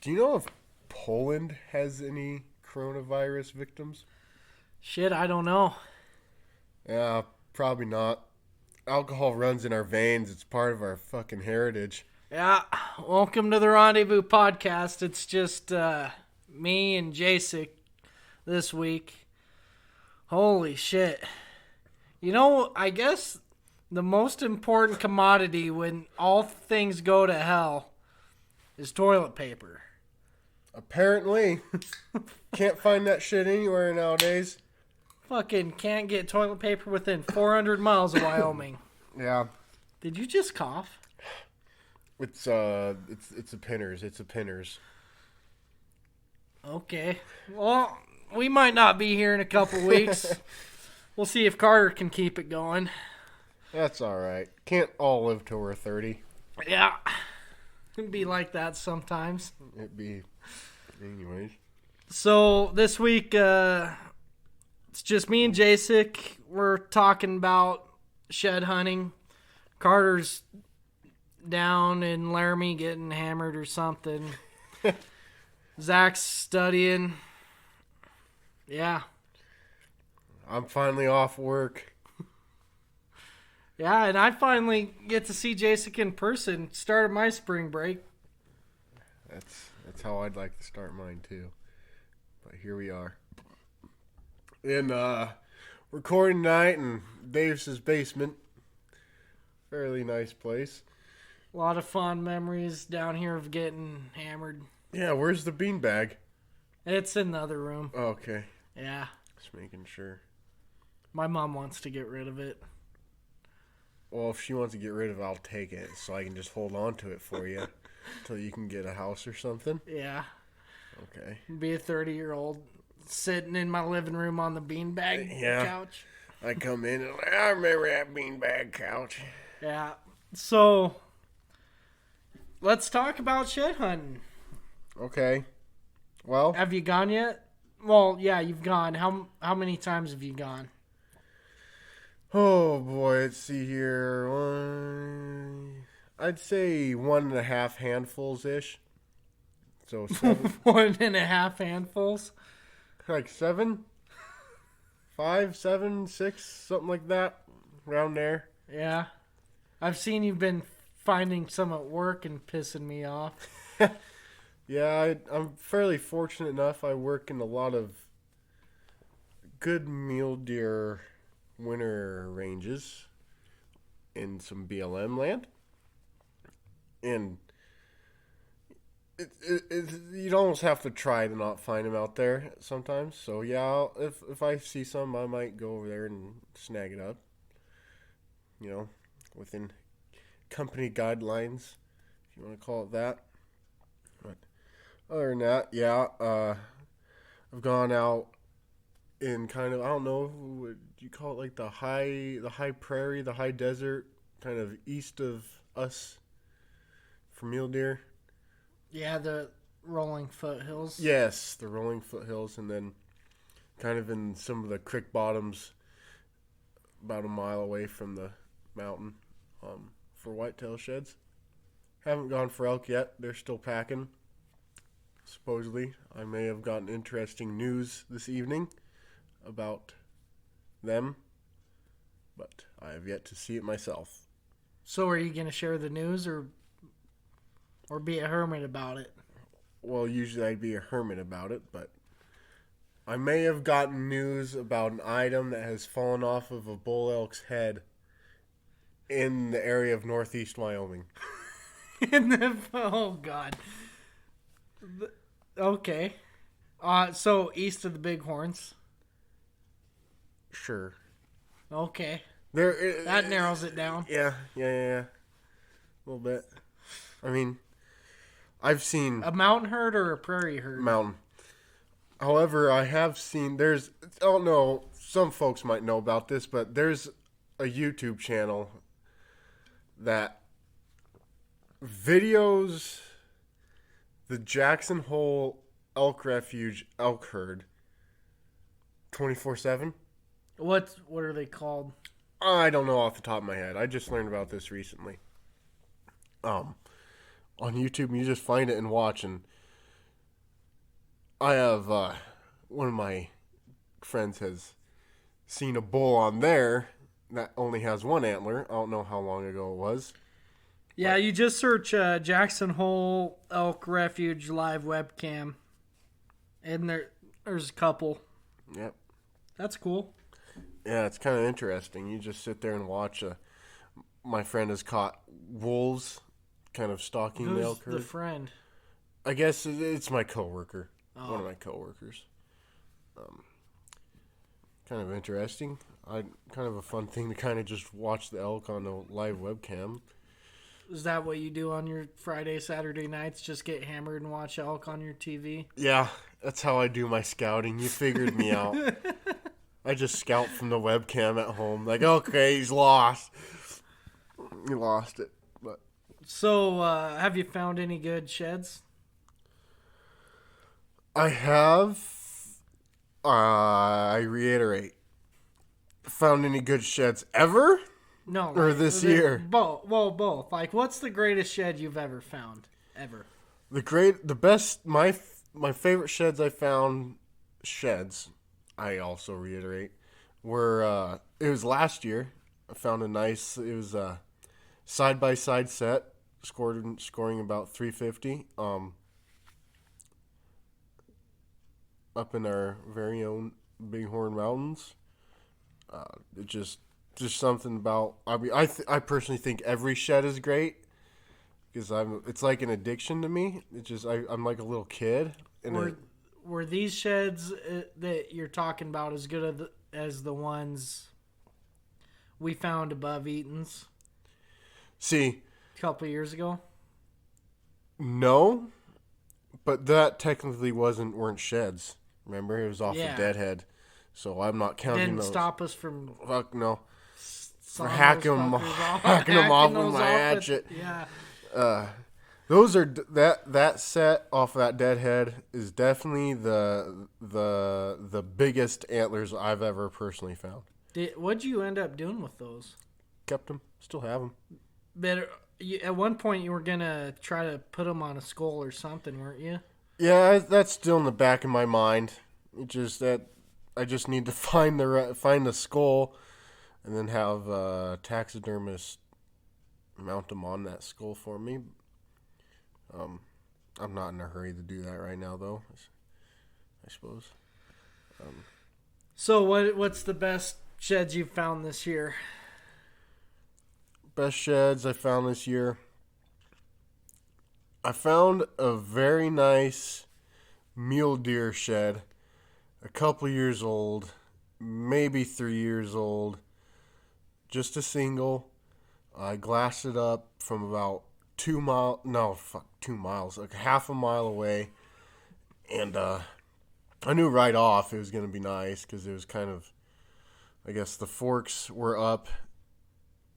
Do you know if Poland has any coronavirus victims? Shit, I don't know. Yeah, probably not. Alcohol runs in our veins. It's part of our fucking heritage. Yeah, welcome to the Rendezvous podcast. It's just me and Jacek this week. Holy shit. You know, I guess the most important commodity when all things go to hell is toilet paper. Apparently. Can't find that shit anywhere nowadays. Fucking can't get toilet paper within 400 miles of Wyoming. Yeah. Did you just cough? It's a Pinners. It's a Pinners. Okay. Well, we might not be here in a couple weeks. We'll see if Carter can keep it going. That's alright. Can't all live till we're 30. Yeah. It'd be like that sometimes. It'd be... Anyways. So, this week, it's just me and Jacek. We're talking about shed hunting. Carter's down in Laramie getting hammered or something. Zach's studying. Yeah. I'm finally off work. Yeah, and I finally get to see Jacek in person. Started my spring break. That's how I'd like to start mine too. But here we are. In recording night in Davis's basement. Fairly nice place. A lot of fond memories down here of getting hammered. Yeah, where's the beanbag? It's in the other room. Oh, okay. Yeah. Just making sure. My mom wants to get rid of it. Well, if she wants to get rid of it, I'll take it so I can just hold on to it for you until you can get a house or something. Yeah. Okay. Be a 30-year-old sitting in my living room on the beanbag couch. I come in and I remember that beanbag couch. Yeah. So, let's talk about shed hunting. Okay. Well, have you gone yet? Well, yeah, you've gone. How many times have you gone? Oh boy, let's see here. I'd say 1.5 handfuls ish. So 7. 1.5 handfuls. Like 7, 5, 7, 6, something like that, around there. Yeah, I've seen you've been finding some at work and pissing me off. Yeah, I'm fairly fortunate enough. I work in a lot of good mule deer winter ranges in some BLM land. And you'd almost have to try to not find them out there sometimes. So, yeah, if I see some, I might go over there and snag it up. You know, within company guidelines, if you want to call it that. But other than that, yeah, I've gone out in kind of, I don't know, would you call it like the high prairie, the high desert, kind of east of us for mule deer. Yeah, the rolling foothills. Yes, the rolling foothills, and then kind of in some of the creek bottoms about a mile away from the mountain for whitetail sheds. Haven't gone for elk yet. They're still packing. Supposedly, I may have gotten interesting news this evening about them, but I have yet to see it myself. So are you going to share the news or be a hermit about it? Well, usually I'd be a hermit about it, but I may have gotten news about an item that has fallen off of a bull elk's head in the area of northeast Wyoming. Oh, God. Okay. So east of the Bighorns. Sure. Okay. That narrows it down. Yeah. A little bit. I mean, I've seen... A mountain herd or a prairie herd? Mountain. However, I have seen... I don't know, some folks might know about this, but there's a YouTube channel that videos the Jackson Hole Elk Refuge elk herd 24/7. What are they called? I don't know off the top of my head. I just learned about this recently. On YouTube, you just find it and watch, and I have one of my friends has seen a bull on there that only has one antler. I don't know how long ago it was. Yeah, you just search Jackson Hole Elk Refuge live webcam, and there's a couple. Yep. That's cool. Yeah, it's kind of interesting. You just sit there and watch. My friend has caught wolves, kind of stalking the elk herd. Who's the friend? I guess it's my coworker. Oh. One of my coworkers. Kind of interesting. Kind of a fun thing to kind of just watch the elk on a live webcam. Is that what you do on your Friday, Saturday nights? Just get hammered and watch elk on your TV? Yeah, that's how I do my scouting. You figured me out. I just scout from the webcam at home. Like, okay, he's lost. He lost it. But So, have you found any good sheds? I have, I reiterate, found any good sheds ever? No. Or this year? Both. Well, both. Like, what's the greatest shed you've ever found? Ever. The best, my favorite sheds I found, I also reiterate, were, it was last year. I found it was a side-by-side set, scoring about 350, up in our very own Bighorn Mountains. It just something about, I mean, I personally think every shed is great because it's like an addiction to me. It's just I'm like a little kid. Were these sheds that you're talking about as good as the ones we found above Eaton's? See, a couple of years ago. No, but that technically weren't sheds. Remember, it was off the deadhead, so I'm not counting Didn't those. stop us from for hacking them off with my hatchet. Yeah. Those are that set off of that deadhead is definitely the biggest antlers I've ever personally found. What'd you end up doing with those? Kept them, still have them. But at one point you were gonna try to put them on a skull or something, weren't you? Yeah, that's still in the back of my mind. It's just that I just need to find the skull, and then have a taxidermist mount them on that skull for me. I'm not in a hurry to do that right now, though, I suppose. So what's the best sheds you've found this year? Best sheds I found this year. I found a very nice mule deer shed, a couple years old, maybe 3 years old, just a single. I glassed it up from about 2 miles, like half a mile away, and I knew right off it was going to be nice because it was kind of, I guess the forks were up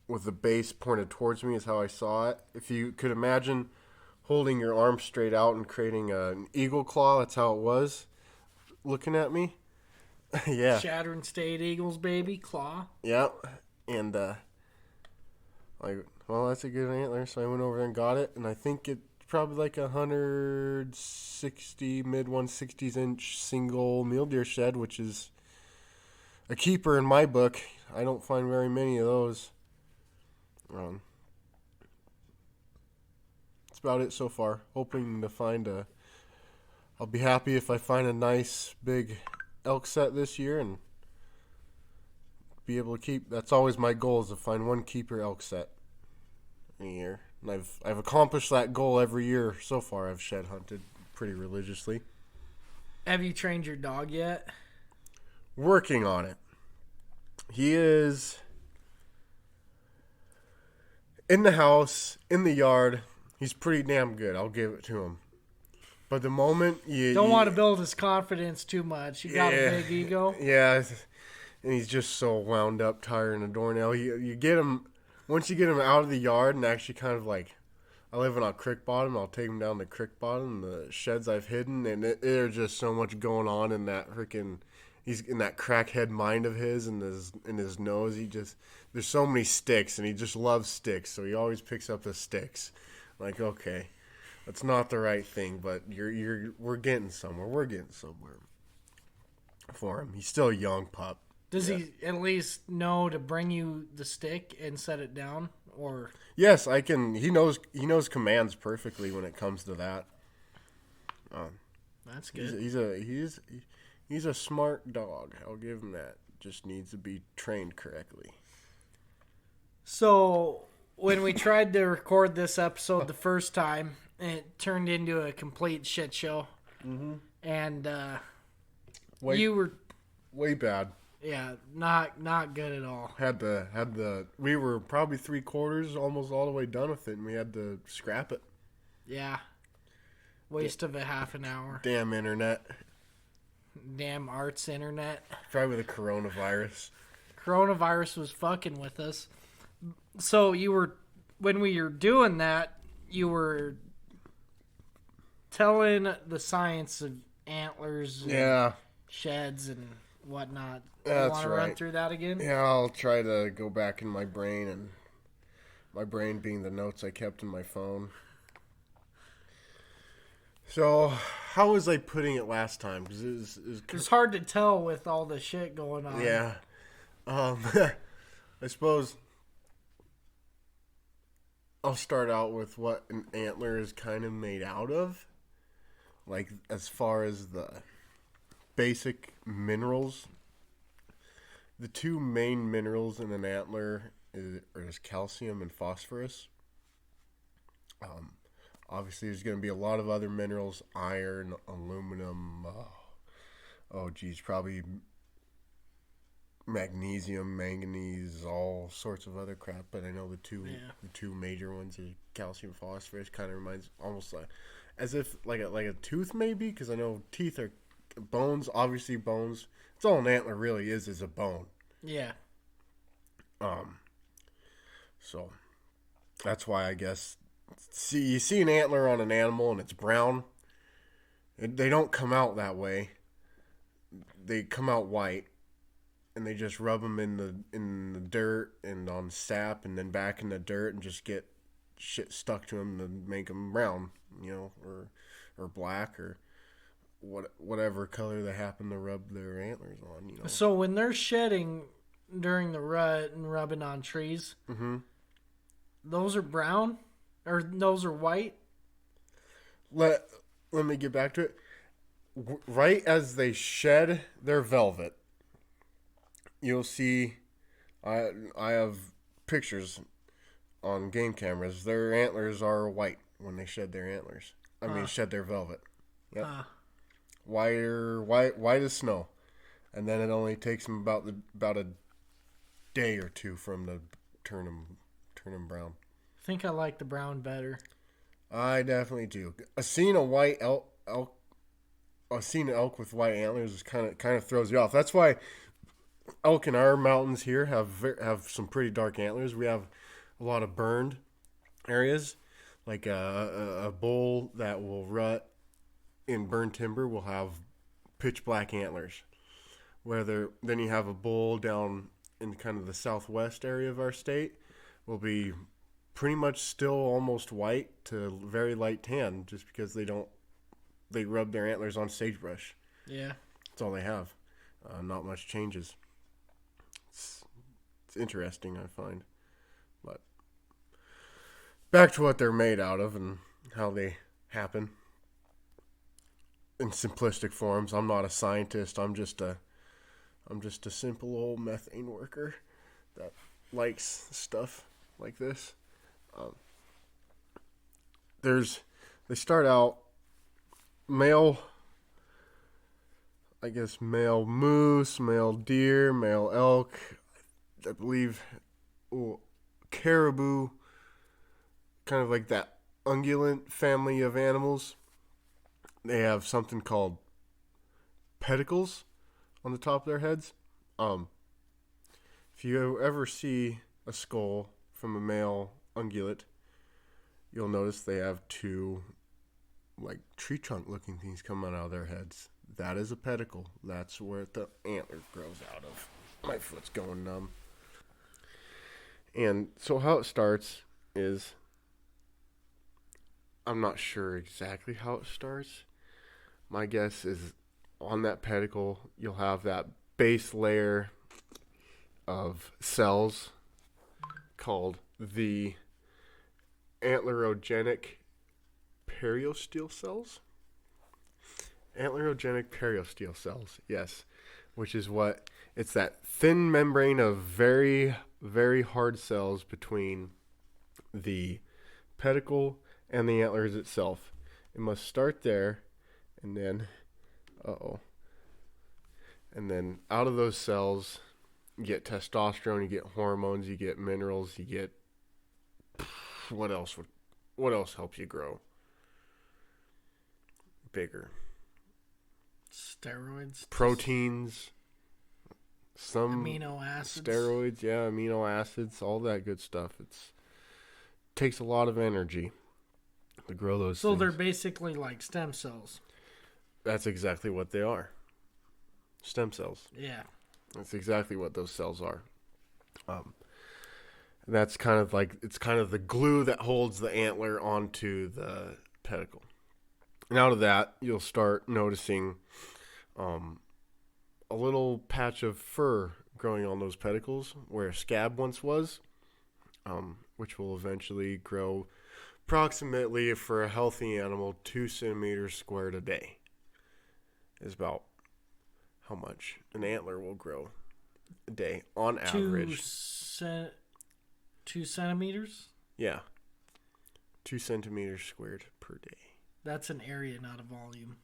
with the base pointed towards me is how I saw it. If you could imagine holding your arm straight out and creating an eagle claw, that's how it was looking at me. Yeah. Shattering State Eagles, baby, claw. Yep. And well, that's a good antler, so I went over there and got it, and I think it's probably like 160, mid 160s inch single mule deer shed, which is a keeper in my book. I don't find very many of those. That's about it so far. Hoping to find I'll be happy if I find a nice big elk set this year and be able to keep. That's always my goal, is to find one keeper elk set in a year. And I've accomplished that goal every year so far. I've shed hunted pretty religiously. Have you trained your dog yet? Working on it. He is in the house, in the yard. He's pretty damn good. I'll give it to him. But the moment you don't want to build his confidence too much. You got a big ego. Yeah, and he's just so wound up, tired, and a doornail. You get him, once you get him out of the yard and actually kind of like, I live on a creek bottom. I'll take him down the creek bottom, the sheds I've hidden, and there's just so much going on in that freaking. He's in that crackhead mind of his, and in his nose. There's so many sticks, and he just loves sticks, so he always picks up the sticks. Like, okay, That's not the right thing, but we're getting somewhere. We're getting somewhere for him. He's still a young pup. Does he at least know to bring you the stick and set it down, or? Yes, I can. He knows commands perfectly when it comes to that. That's good. He's a smart dog. I'll give him that. Just needs to be trained correctly. So when we tried to record this episode the first time, it turned into a complete shit show. Mm-hmm. And you were way bad. Yeah, not good at all. We were probably 3/4, almost all the way done with it, and we had to scrap it. Yeah. Waste of a half an hour. Damn internet. Damn arts internet. Probably the coronavirus. Coronavirus was fucking with us. So when we were doing that, you were telling the science of antlers and sheds and whatnot. That's want to right. run through that again? Yeah, I'll try to go back in my brain, and my brain being the notes I kept in my phone. So, how was I putting it last time? Because it's hard to tell with all the shit going on. Yeah. I suppose I'll start out with what an antler is kind of made out of. Like, as far as the basic minerals. The two main minerals in an antler is calcium and phosphorus. Obviously, there's going to be a lot of other minerals, iron, aluminum, probably magnesium, manganese, all sorts of other crap. But I know the two major ones are calcium, phosphorus. Kind of reminds almost like as if like a tooth maybe, because I know teeth are bones. Obviously, bones. It's all an antler really is a bone. Yeah. So that's why I guess you see an antler on an animal and it's brown. They don't come out that way. They come out white, and they just rub them in the dirt and on sap, and then back in the dirt, and just get shit stuck to them to make them brown, or black or whatever color they happen to rub their antlers on. So when they're shedding during the rut and rubbing on trees, those are brown, or those are white. Let me get back to it. Right as they shed their velvet, you'll see. I have pictures on game cameras. Their antlers are white when they shed their antlers. Shed their velvet. Yep. White as snow, and then it only takes them about a day or two from the turn them brown. I think I like the brown better. I definitely do. Seeing a white elk. Seeing an elk with white antlers is kind of throws you off. That's why elk in our mountains here have some pretty dark antlers. We have a lot of burned areas, like a bull that will rut in burned timber will have pitch black antlers. Then you have a bull down in kind of the southwest area of our state will be pretty much still almost white to very light tan, just because they rub their antlers on sagebrush. Yeah. That's all they have. Not much changes. It's interesting, I find. But back to what they're made out of and how they happen. In simplistic forms, I'm not a scientist. I'm just a simple old methane worker that likes stuff like this. They start out male moose, male deer, male elk, I believe caribou, kind of like that ungulate family of animals. They have something called pedicles on the top of their heads. If you ever see a skull from a male ungulate, you'll notice they have two like tree trunk looking things coming out of their heads. That is a pedicle. That's where the antler grows out of. My foot's going numb. And so how it starts is I'm not sure exactly how it starts. My guess is on that pedicle, you'll have that base layer of cells called the antlerogenic periosteel cells. Antlerogenic periosteel cells, yes. Which is what, it's that thin membrane of very, very hard cells between the pedicle and the antlers itself. It must start there, and then, and then out of those cells, you get testosterone, you get hormones, you get minerals, you get, what else helps you grow bigger? Steroids, Proteins, some amino acids, steroids, yeah, amino acids, all that good stuff. It takes a lot of energy to grow those so things. they're basically like stem cells. That's exactly what they are. Stem cells. Yeah. That's exactly what those cells are. That's kind of like, it's kind of the glue that holds the antler onto the pedicle. And out of that, you'll start noticing a little patch of fur growing on those pedicles where a scab once was, which will eventually grow approximately, for a healthy animal, 2 centimeters squared a day. Is about how much an antler will grow a day on average. 2 centimeters? Yeah. 2 centimeters squared per day. That's an area, not a volume.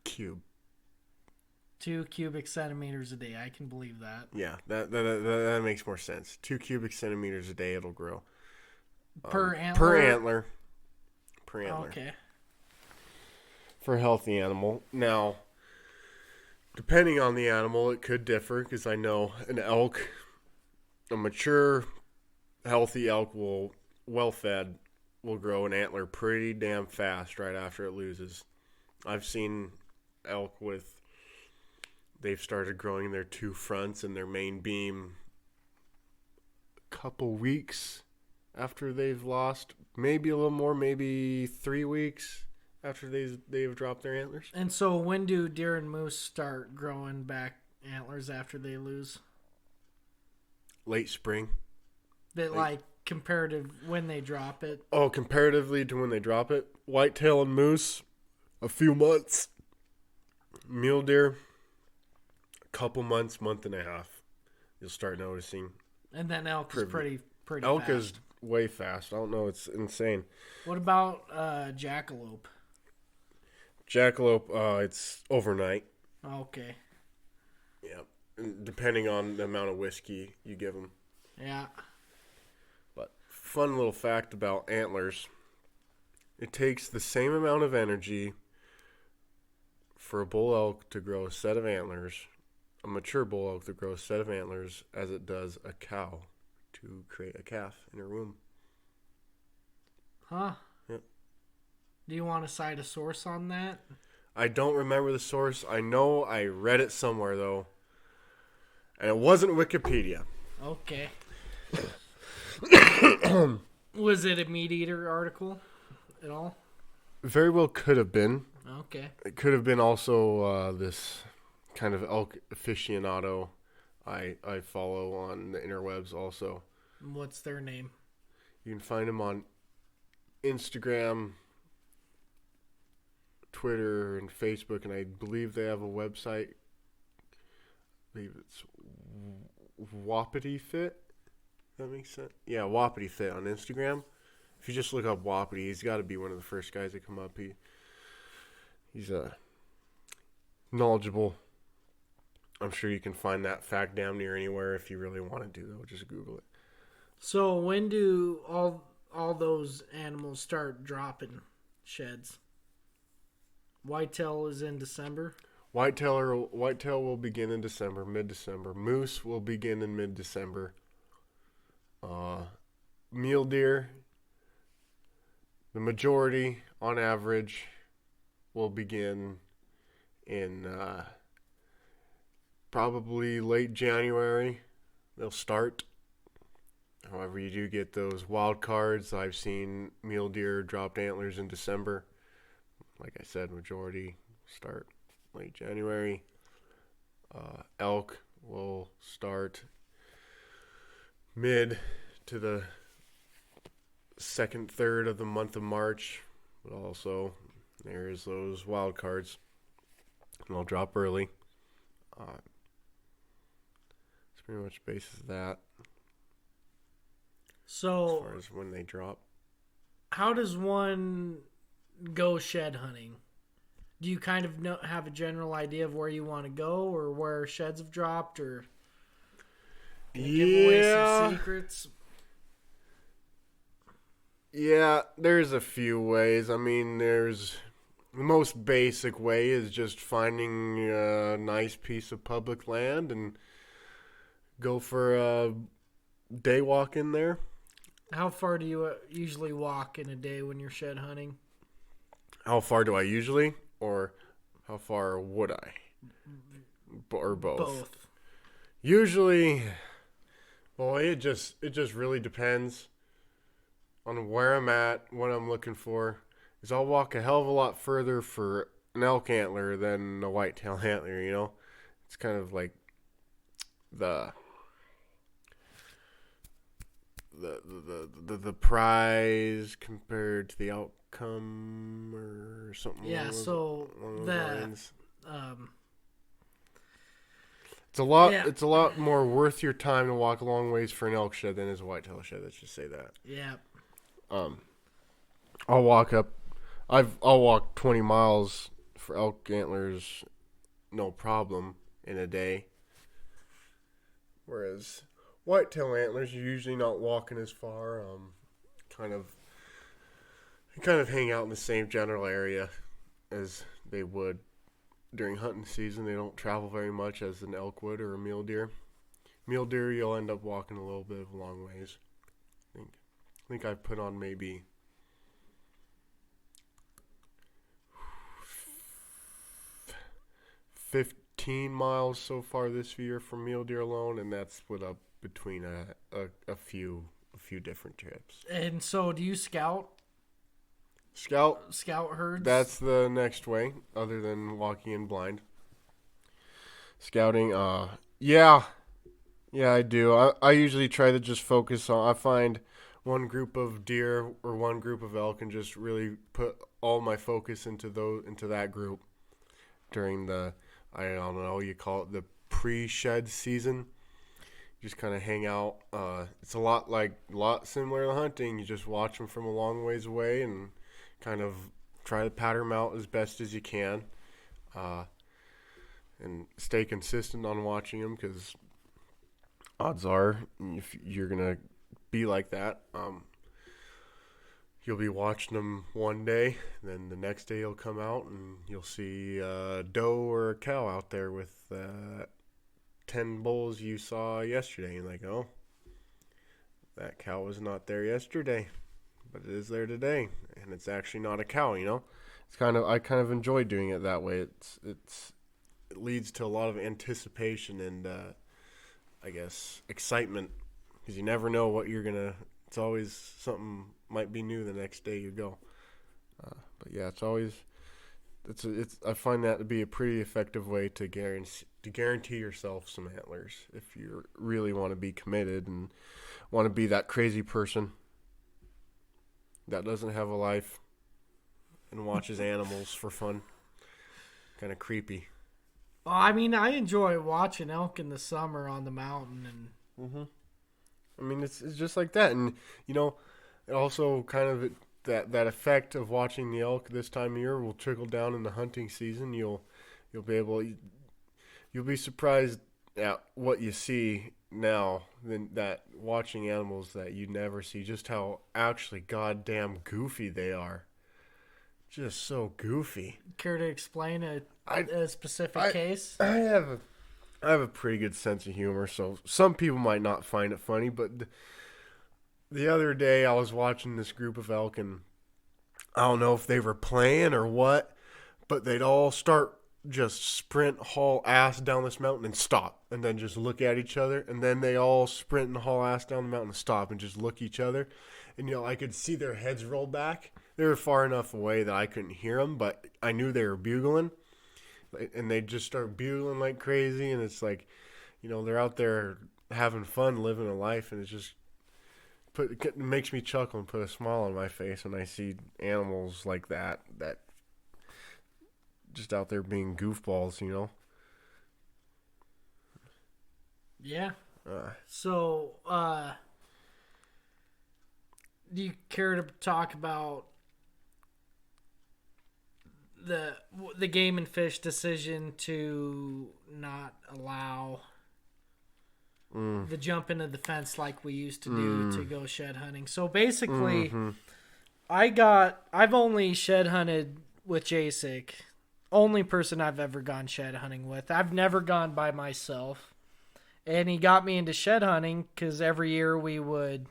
Cube. 2 cubic centimeters a day. I can believe that. Yeah, that makes more sense. 2 cubic centimeters a day it'll grow. Per antler? Per antler. Okay. For a healthy animal. Now, depending on the animal, it could differ, because I know an elk, a mature, healthy elk, well-fed, will grow an antler pretty damn fast right after it loses. I've seen elk they've started growing their 2 fronts and their main beam a couple weeks after they've lost, maybe a little more, maybe 3 weeks after they've dropped their antlers. And so when do deer and moose start growing back antlers after they lose? Late spring. Like comparative when they drop it? Oh, comparatively to when they drop it, whitetail and moose, a few months. Mule deer, a couple months, month and a half. You'll start noticing. And then elk is pretty elk fast. is way fast. I don't know. It's insane. What about jackalope? Jackalope, it's overnight. Okay. Yeah. And depending on the amount of whiskey you give them. Yeah. But fun little fact about antlers. It takes the same amount of energy for a bull elk to grow a set of antlers, a mature bull elk to grow a set of antlers, as it does a cow to create a calf in her womb. Huh? Yep. Do you want to cite a source on that? I don't remember the source. I know I read it somewhere, though. And it wasn't Wikipedia. Okay. Was it a meat eater article at all? Very well could have been. Okay. It could have been also this kind of elk aficionado I follow on the interwebs also. What's their name? You can find them on Instagram, Twitter, and Facebook, and I believe they have a website. I believe it's Wapiti Fit. That makes sense. Yeah, Wapiti Fit on Instagram. If you just look up Wapiti, he's got to be one of the first guys that come up. He's knowledgeable. I'm sure you can find that fact damn near anywhere if you really want to do though. Just Google it. So when do all those animals start dropping sheds? Whitetail is in December. Whitetail will begin in December, mid-December. Moose will begin in mid-December. Mule deer, the majority, on average, will begin in probably late January. They'll start. However, you do get those wild cards. I've seen mule deer dropped antlers in December. Like I said, majority start late January. Elk will start mid to the second third of the month of March. But also, there's those wild cards. And they'll drop early. It's pretty much basis of that. So, as far as when they drop. How does one go shed hunting? Do you kind of have a general idea of where you want to go or where sheds have dropped, or give away some secrets? Yeah, there's a few ways. I mean, there's the most basic way is just finding a nice piece of public land and go for a day walk in there. How far do you usually walk in a day when you're shed hunting? How far do I usually, or how far would I? Or both? Both. Usually, well, it just really depends on where I'm at, what I'm looking for. Because I'll walk a hell of a lot further for an elk antler than a whitetail antler, you know? It's kind of like the prize compared to the outcome or something. Yeah, so the it's a lot. Yeah. It's a lot more worth your time to walk a long ways for an elk shed than is a whitetail shed. Let's just say that. Yeah. I'll walk 20 miles for elk antlers, no problem in a day. Whereas whitetail antlers, you're usually not walking as far. Kind of hang out in the same general area as they would during hunting season. They don't travel very much as an elk would or a mule deer. Mule deer, you'll end up walking a little bit of a long ways. I think I've put on maybe 15 miles so far this year for mule deer alone, and that's split up between a few different trips. And so, do you scout herds? That's the next way, other than walking in blind. Scouting, yeah, I do. I usually try to just focus on. I find one group of deer or one group of elk and just really put all my focus into that group during the, I don't know, you call it the pre-shed season. Just kind of hang out. It's a lot similar to hunting. You just watch them from a long ways away and kind of try to pattern them out as best as you can, and stay consistent on watching them, because odds are, if you're gonna be like that, you'll be watching them one day, then the next day you'll come out and you'll see a doe or a cow out there with 10 bulls you saw yesterday. And like, oh, that cow was not there yesterday, but it is there today, and it's actually not a cow. You know, I kind of enjoy doing it that way. It leads to a lot of anticipation and I guess excitement, because you never know what you're gonna. It's always something might be new the next day you go. But yeah, I find that to be a pretty effective way to guarantee yourself some antlers if you really want to be committed and want to be that crazy person that doesn't have a life and watches animals for fun. Kind of creepy. Well, I mean, I enjoy watching elk in the summer on the mountain, and I mean, it's just like that, and you know, it also kind of that effect of watching the elk this time of year will trickle down in the hunting season. You'll be surprised at what you see now than that watching animals that you never see. Just how actually goddamn goofy they are. Just so goofy. Care to explain a specific case? I have a pretty good sense of humor, so some people might not find it funny, but the other day I was watching this group of elk, and I don't know if they were playing or what, but they'd all start just sprint, haul ass down this mountain and stop, and then just look at each other, and then they all sprint and haul ass down the mountain and stop and just look at each other. And, I could see their heads roll back. They were far enough away that I couldn't hear them, but I knew they were bugling. And they just start bugling like crazy, and it's like, they're out there having fun, living a life, and it makes me chuckle and put a smile on my face when I see animals like that just out there being goofballs, Yeah. So, do you care to talk about the Game and Fish decision to not allow the jump into the fence like we used to do to go shed hunting? So basically, I've only shed hunted with Jacek. Only person I've ever gone shed hunting with. I've never gone by myself. And he got me into shed hunting because every year we would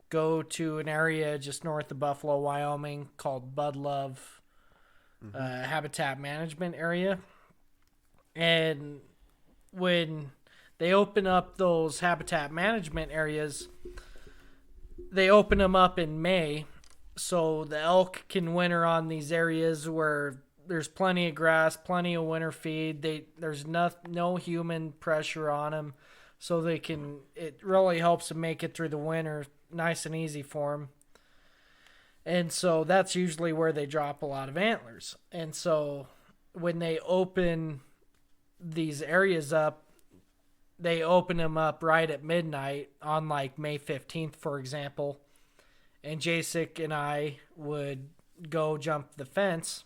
go to an area just north of Buffalo, Wyoming called Bud Love Habitat Management Area. And when they open up those habitat management areas, they open them up in May so the elk can winter on these areas where there's plenty of grass, plenty of winter feed. There's no human pressure on them, so it really helps them make it through the winter nice and easy for them. And so that's usually where they drop a lot of antlers. And so when they open these areas up, they open them up right at midnight on like May 15th, for example. And Jacek and I would go jump the fence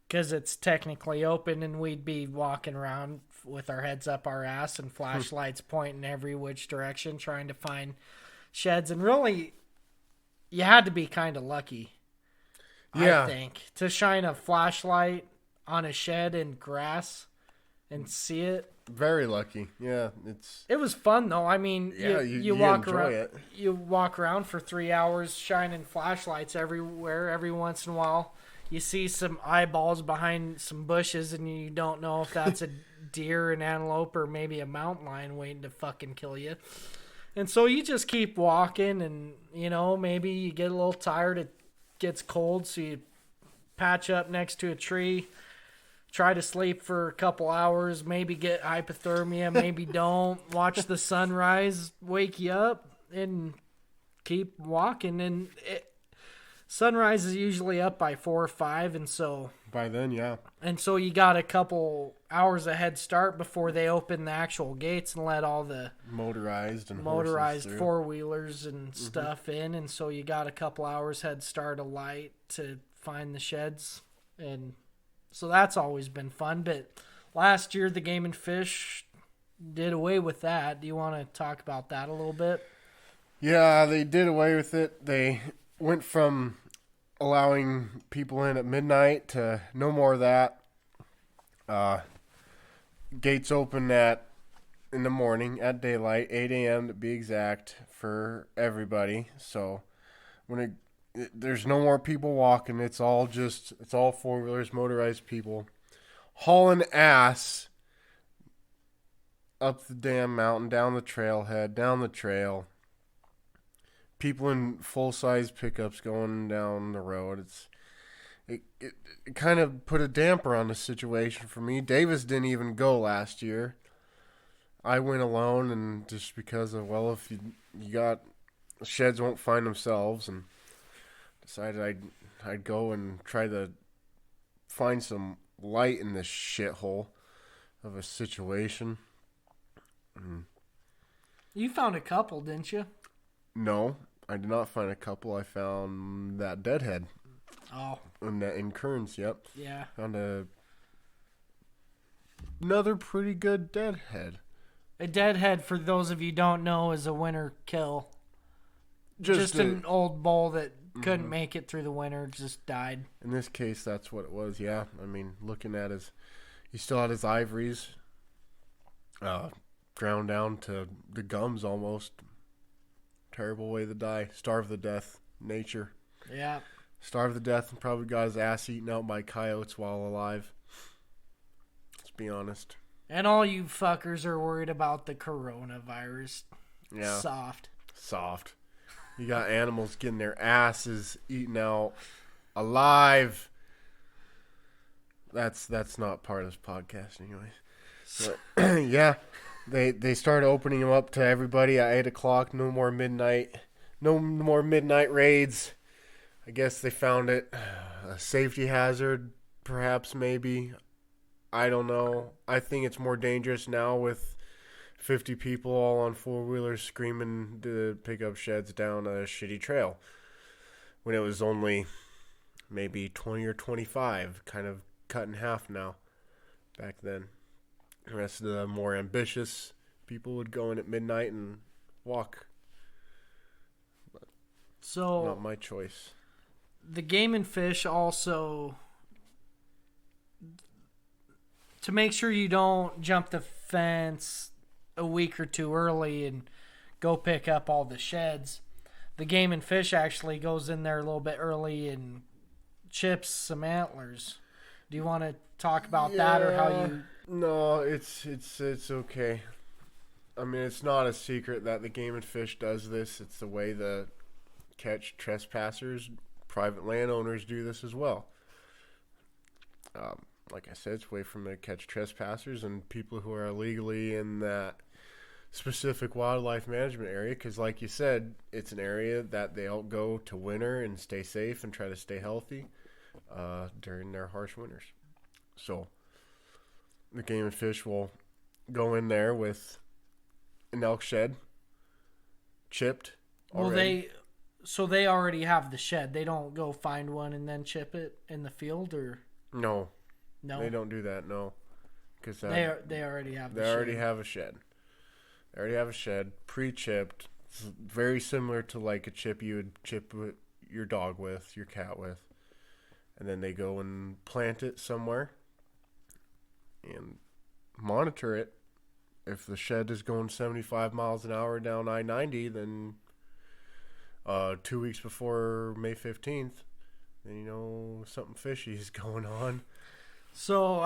because it's technically open, and we'd be walking around with our heads up our ass and flashlights pointing every which direction trying to find sheds. And really, you had to be kind of lucky, I think, to shine a flashlight on a shed in grass and see it. Very lucky. Yeah, it was fun though. I mean, you walk around. It. You walk around for 3 hours shining flashlights everywhere. Every once in a while, you see some eyeballs behind some bushes, and you don't know if that's a deer, an antelope, or maybe a mountain lion waiting to fucking kill you. And so you just keep walking, and maybe you get a little tired. It gets cold, so you patch up next to a tree. Try to sleep for a couple hours, maybe get hypothermia, maybe don't. Watch the sunrise, wake you up, and keep walking. And sunrise is usually up by 4 or 5, and so... By then, yeah. And so you got a couple hours a head start before they open the actual gates and let all the... Motorized four-wheelers and stuff in, and so you got a couple hours head start of light to find the sheds, and... So that's always been fun. But last year, the Game and Fish did away with that. Do you want to talk about that a little bit? Yeah, they did away with it. They went from allowing people in at midnight to no more of that. Gates open in the morning at daylight, 8 a.m. to be exact, for everybody. So when there's no more people walking. It's all four-wheelers, motorized people hauling ass up the damn mountain, down the trailhead, down the trail. People in full-size pickups going down the road. It kind of put a damper on the situation for me. Davis didn't even go last year. I went alone, and just because of, if you got sheds won't find themselves, and decided I'd go and try to find some light in this shithole of a situation. You found a couple, didn't you? No, I did not find a couple. I found that deadhead. Oh. In Kearns, yep. Yeah. Found another pretty good deadhead. A deadhead, for those of you who don't know, is a winter kill. Just an old bull that couldn't make it through the winter, just died. In this case, that's what it was, yeah. I mean, looking at he still had his ivories ground down to the gums almost. Terrible way to die. Starve to death. Nature. Yeah. Starved to death and probably got his ass eaten out by coyotes while alive. be honest. And all you fuckers are worried about the coronavirus. Yeah. Soft. You got animals getting their asses eaten out alive. That's not part of this podcast anyway. But, yeah, they started opening them up to everybody at 8 o'clock. No more midnight raids. I guess they found it a safety hazard, perhaps, maybe. I don't know. I think it's more dangerous now with 50 people all on four-wheelers screaming to pick up sheds down a shitty trail. When it was only maybe 20 or 25, kind of cut in half now back then. The rest of the more ambitious people would go in at midnight and walk. But so not my choice. The Game and Fish also, to make sure you don't jump the fence a week or two early and go pick up all the sheds, the Game and Fish actually goes in there a little bit early and chips some antlers. Do you want to talk about that, or how you? No, it's okay. I mean, it's not a secret that the Game and Fish does this. It's the way the catch trespassers, private landowners do this as well. Like I said, it's a way from the catch trespassers and people who are illegally in that specific wildlife management area, because like you said, it's an area that they all go to winter and stay safe and try to stay healthy during their harsh winters. So the Game and Fish will go in there with an elk shed chipped already. They already have the shed. They don't go find one and then chip it in the field, or no, they don't do that. No, because they already have. They already have a shed. They already have a shed pre-chipped. It's very similar to like a chip you would chip your dog with, your cat with, and then they go and plant it somewhere and monitor it. If the shed is going 75 miles an hour down I-90, then 2 weeks before May 15th, then you know something fishy is going on. So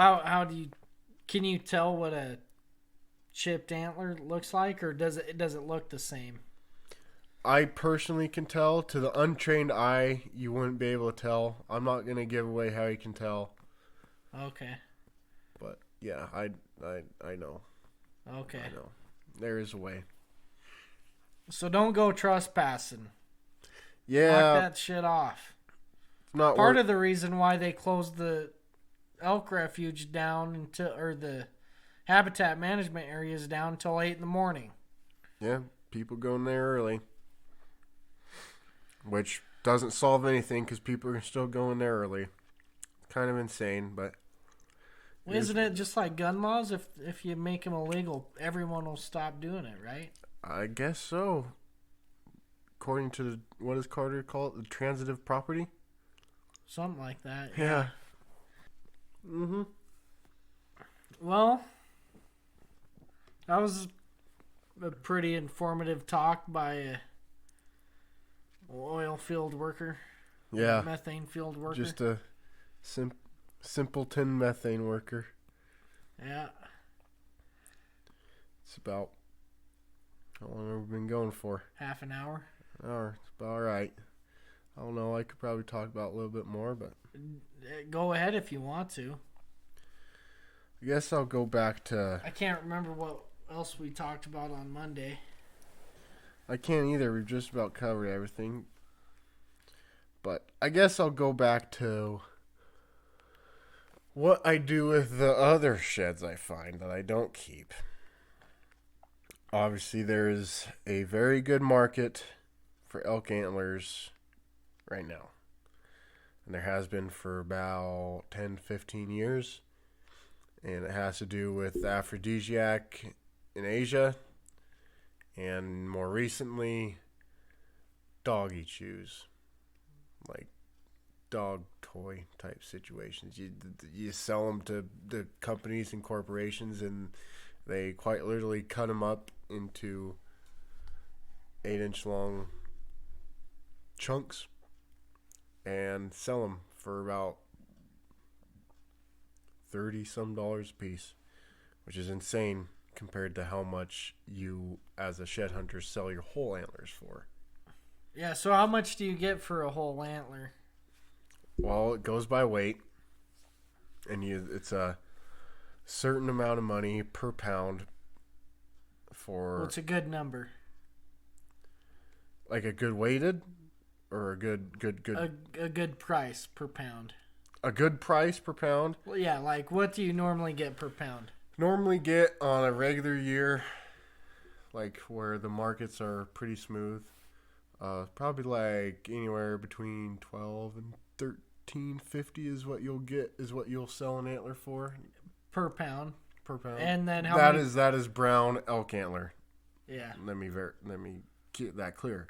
can you tell what a chipped antler looks like, or does it look the same? I personally can tell. To the untrained eye, you wouldn't be able to tell. I'm not going to give away how you can tell. Okay. But yeah, I know. Okay. I know. There is a way. So don't go trespassing. Yeah. Knock that shit off. Not part of the reason why they closed the elk refuge down or the habitat management areas down until 8 in the morning. Yeah, people going there early. Which doesn't solve anything because people are still going there early. Kind of insane, but... Isn't it just like gun laws? If you make them illegal, everyone will stop doing it, right? I guess so. According to what does Carter call it? The transitive property? Something like that. Yeah. Mm-hmm. Well, that was a pretty informative talk by a oil field worker. Yeah. Methane field worker. Just a simpleton methane worker. Yeah. It's about how long have we been going for? Half an hour. It's about all right. I don't know. I could probably talk about a little bit more, but go ahead if you want to. I guess I'll go back to... I can't remember what else we talked about on Monday. I can't either. We've just about covered everything. But I guess I'll go back to what I do with the other sheds I find that I don't keep. Obviously, there is a very good market for elk antlers right now. And there has been for about 10 to 15 years. And it has to do with aphrodisiac in Asia. And more recently, doggy chews. Like dog toy type situations. You sell them to the companies and corporations, and they quite literally cut them up into 8-inch long chunks and sell them for about $30 some a piece. which is insane compared to how much you, as a shed hunter, sell your whole antlers for. Yeah, so how much do you get for a whole antler? Well, it goes by weight, and it's a certain amount of money per pound for... What's a good number? Like a good weighted? Or a good... A good price per pound. A good price per pound? Well, yeah, like what do you normally get per pound? Normally get on a regular year, like where the markets are pretty smooth, probably like anywhere between 12 and 13.50 is what you'll sell an antler for Per pound. per pound. And then that is brown elk antler. Yeah. Let me get that clear.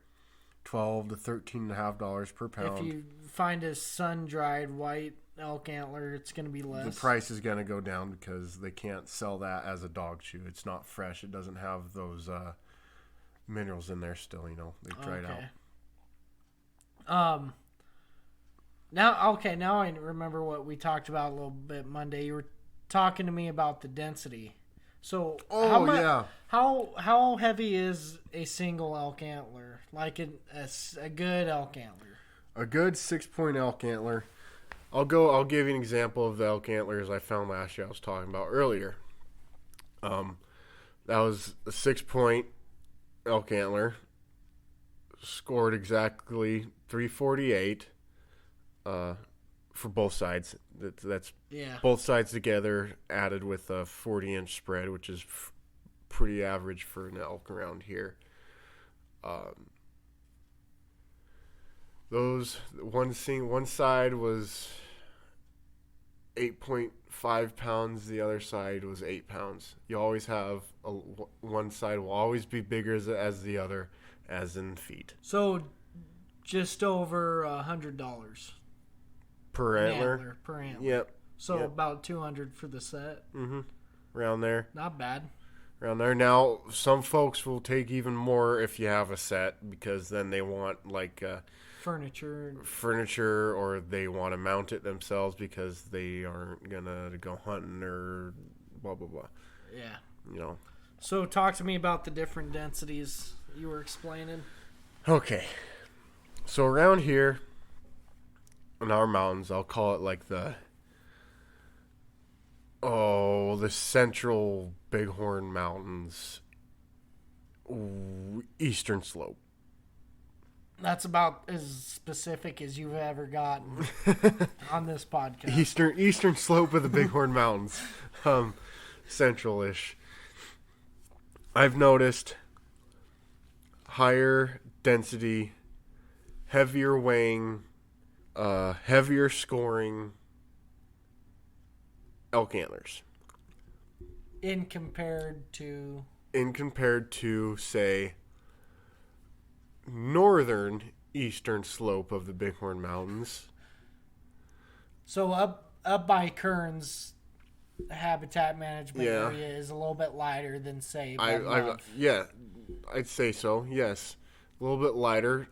$12 to $13.50 per pound. If you find a sun-dried white elk antler, it's going to be less. The price is going to go down because they can't sell that as a dog chew. It's not fresh. It doesn't have those minerals in there still, They've dried out. Now I remember what we talked about a little bit Monday. You were talking to me about the density. So, how heavy is a single elk antler? Like a good elk antler? A good 6-point elk antler. I'll give you an example of the elk antlers I found last year I was talking about earlier. That was a 6-point elk antler. Scored exactly 348 for both sides. That's both sides together added with a 40-inch spread, which is pretty average for an elk around here. One side was 8.5 pounds, the other side was 8 pounds. You always have one side will always be bigger as the other, as in feet. So, just over $100 per antler. Per antler. Yep. So about $200 for the set. Mm-hmm. Around there. Not bad. Around there. Now, some folks will take even more if you have a set, because then they want like furniture, or they want to mount it themselves because they aren't gonna go hunting or blah blah blah. Yeah. So talk to me about the different densities you were explaining. Okay. So around here in our mountains, I'll call it like the central Bighorn Mountains eastern slope. That's about as specific as you've ever gotten on this podcast. Eastern slope of the Bighorn Mountains, central-ish. I've noticed higher density, heavier weighing, heavier scoring elk antlers. In compared to, say, northern eastern slope of the Bighorn Mountains. So up by Kearns, habitat management area is a little bit lighter than, say, I'd say so. Yes, a little bit lighter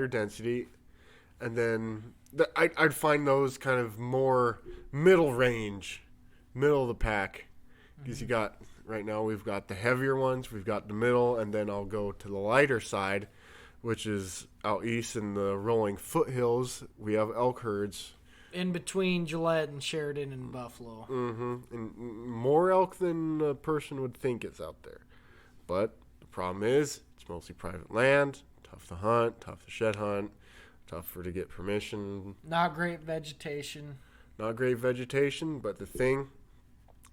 density, and then I'd find those kind of more middle range, middle of the pack, because you got right now we've got the heavier ones, we've got the middle, and then I'll go to the lighter side, which is out east in the rolling foothills. We have elk herds in between Gillette and Sheridan and Buffalo. Mm-hmm. And more elk than a person would think is out there. But the problem is, it's mostly private land, tough to hunt, tough to shed hunt, tougher to get permission. Not great vegetation. But the thing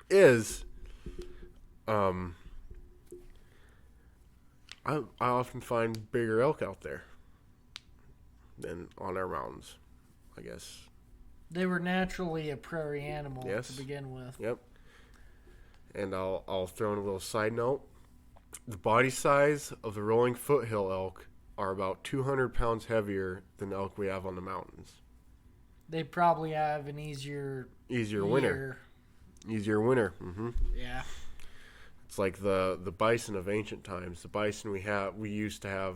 is, I often find bigger elk out there than on our mountains, I guess. They were naturally a prairie animal to begin with. Yep. And I'll throw in a little side note. The body size of the rolling foothill elk are about 200 pounds heavier than the elk we have on the mountains. They probably have an easier winter. Easier winter. Mm-hmm. Yeah. It's like the bison of ancient times. The bison we used to have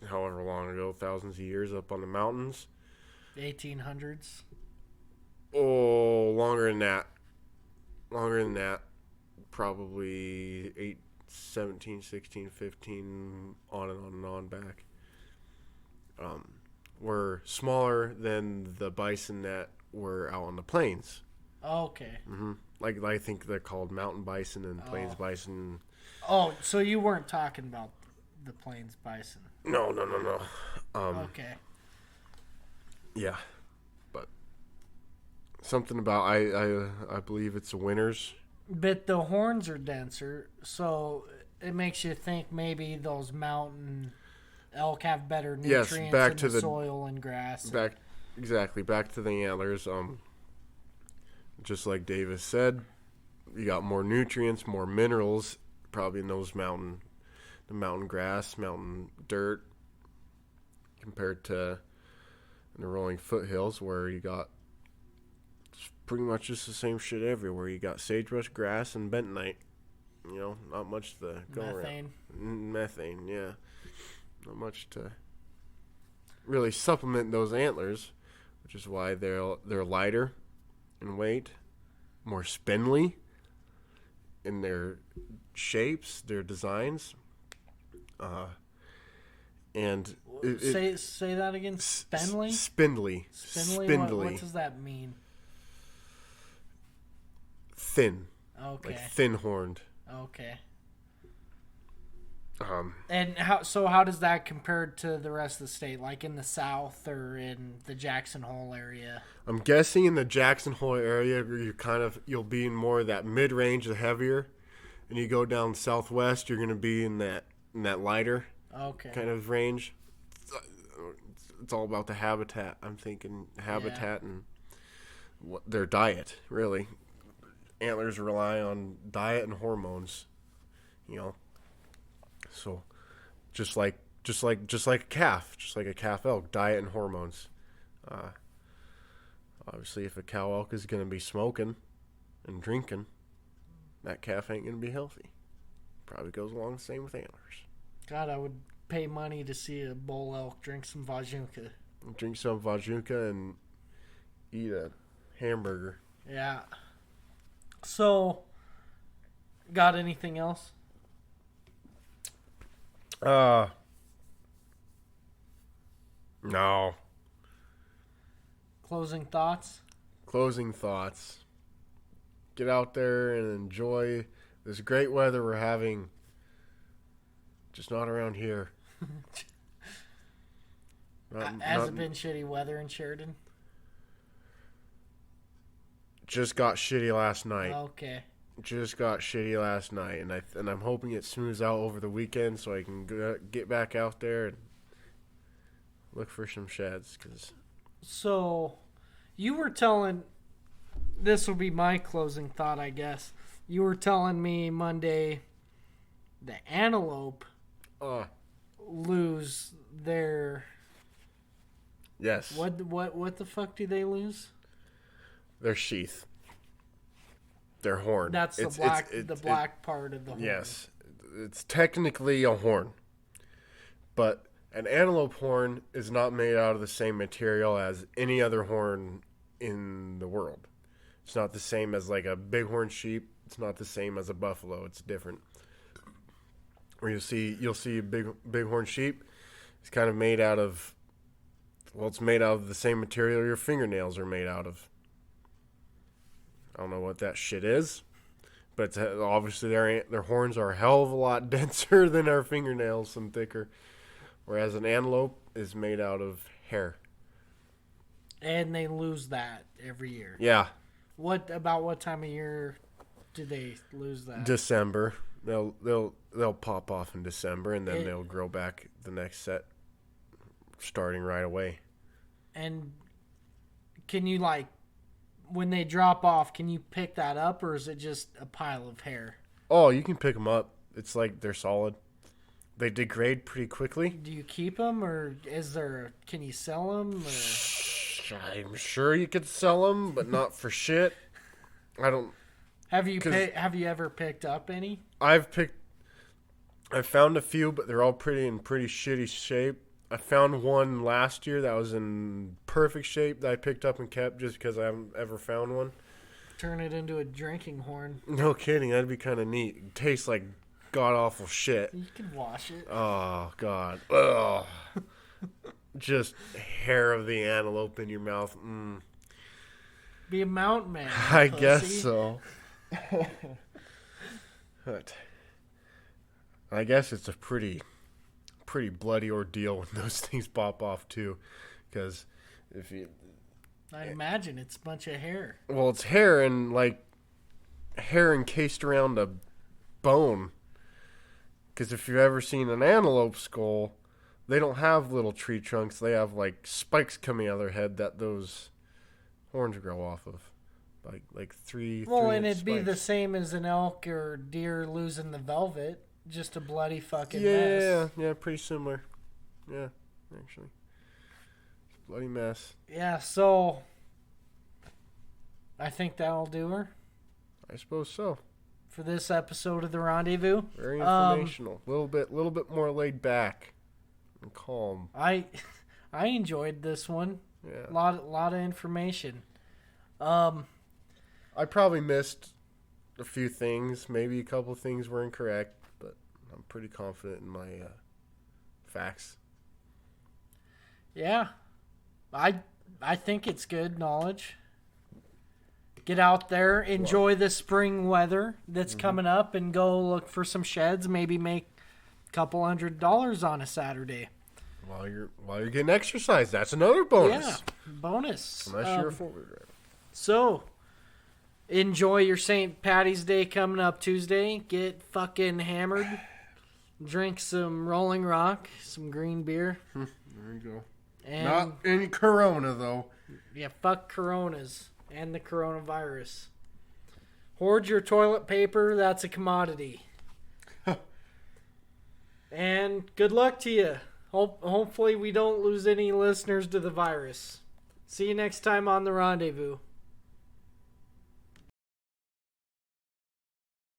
however long ago, thousands of years up on the mountains. 1800s. Oh, longer than that. probably 8, 17, 16, 15, on and on back. Were smaller than the bison that were out on the plains. Okay. Mm-hmm. Like I think they're called mountain bison and plains bison. Oh, so you weren't talking about the plains bison? No. Okay. Yeah, but something about I believe it's winters. But the horns are denser, so it makes you think maybe those mountain elk have better nutrients back in to the the soil and grass. Back to the antlers. Just like Davis said, you got more nutrients, more minerals, probably in those mountain grass, mountain dirt, compared to in the rolling foothills where you got pretty much just the same shit everywhere. You got sagebrush, grass, and bentonite. Not much to go around. Methane, yeah. Not much to really supplement those antlers, which is why they're lighter in weight, more spindly in their shapes, their designs. And say that again. Spindly. Spindly. What does that mean? Thin. Okay. Like thin-horned. Okay. And how does that compare to the rest of the state, like in the South or in the Jackson Hole area? I'm guessing in the Jackson Hole area, you'll be in more of that mid-range, the heavier, and you go down southwest, you're going to be in that lighter kind of range. It's all about the habitat. I'm thinking habitat and their diet, really. Antlers rely on diet and hormones, So, just like a calf elk, diet and hormones. Obviously, if a cow elk is going to be smoking and drinking, that calf ain't going to be healthy. Probably goes along the same with antlers. God, I would pay money to see a bull elk drink some Vajunka. Drink some Vajunka and eat a hamburger. Yeah. So, got anything else? No. Closing thoughts? Get out there and enjoy this great weather we're having. Just not around here. Has it been shitty weather in Sheridan? Just got shitty last night. Okay. And I'm hoping it smooths out over the weekend so I can get back out there and look for some sheds. So, you were telling, this will be my closing thought, I guess. You were telling me Monday the antelope lose their... Yes. What the fuck do they lose? Their sheath. Their horn. That's the black part of the horn. Yes. It's technically a horn. But an antelope horn is not made out of the same material as any other horn in the world. It's not the same as like a bighorn sheep. It's not the same as a buffalo. It's different. Where you'll see a bighorn sheep. It's kind of made out of... Well, it's made out of the same material your fingernails are made out of. I don't know what that shit is, but obviously their horns are a hell of a lot denser than our fingernails and thicker, whereas an antelope is made out of hair. And they lose that every year. Yeah. What time of year do they lose that? December. They'll pop off in December, and then they'll grow back the next set, starting right away. And can you, like, when they drop off, can you pick that up, or is it just a pile of hair? Oh, you can pick them up. It's like they're solid. They degrade pretty quickly. Do you keep them, or can you sell them? Or? I'm sure you could sell them, but not for shit. I don't. Have you ever picked up any? I found a few, but they're all in pretty shitty shape. I found one last year that was in perfect shape that I picked up and kept just because I haven't ever found one. Turn it into a drinking horn. No kidding. That'd be kind of neat. It tastes like god-awful shit. You can wash it. Oh, God. Ugh. Just hair of the antelope in your mouth. Mm. Be a mountain man. I pussy. guess so. But I guess it's a pretty bloody ordeal when those things pop off, too. Because if you... I imagine it's a bunch of hair. Well, it's hair and, like, hair encased around a bone. Because if you've ever seen an antelope skull, they don't have little tree trunks. They have, like, spikes coming out of their head that those horns grow off of. Like three. Well, and inch it'd be spikes. the same as an elk or deer losing the velvet. Just a bloody fucking Yeah, mess. yeah, pretty similar. Yeah, actually. Bloody mess. Yeah, so I think that'll do her I suppose so. for this episode of the Rendezvous. Very informational. little bit more laid back and calm. I enjoyed this one. Yeah. A lot of information. I probably missed a few things. Maybe a couple things were incorrect, but I'm pretty confident in my facts. Yeah. I think it's good knowledge. Get out there, enjoy the spring weather that's coming up, and go look for some sheds. Maybe make a couple $100 on a Saturday. While you're getting exercise, that's another bonus. Yeah, bonus. Unless you're a four-wheel driver. So, enjoy your St. Patty's Day coming up Tuesday. Get fucking hammered. Drink some Rolling Rock, some green beer. There you go. And Not any Corona, though. yeah, fuck Coronas and the coronavirus. Hoard your toilet paper. That's a commodity. And good luck to you. Hopefully we don't lose any listeners to the virus. See you next time on The Rendezvous.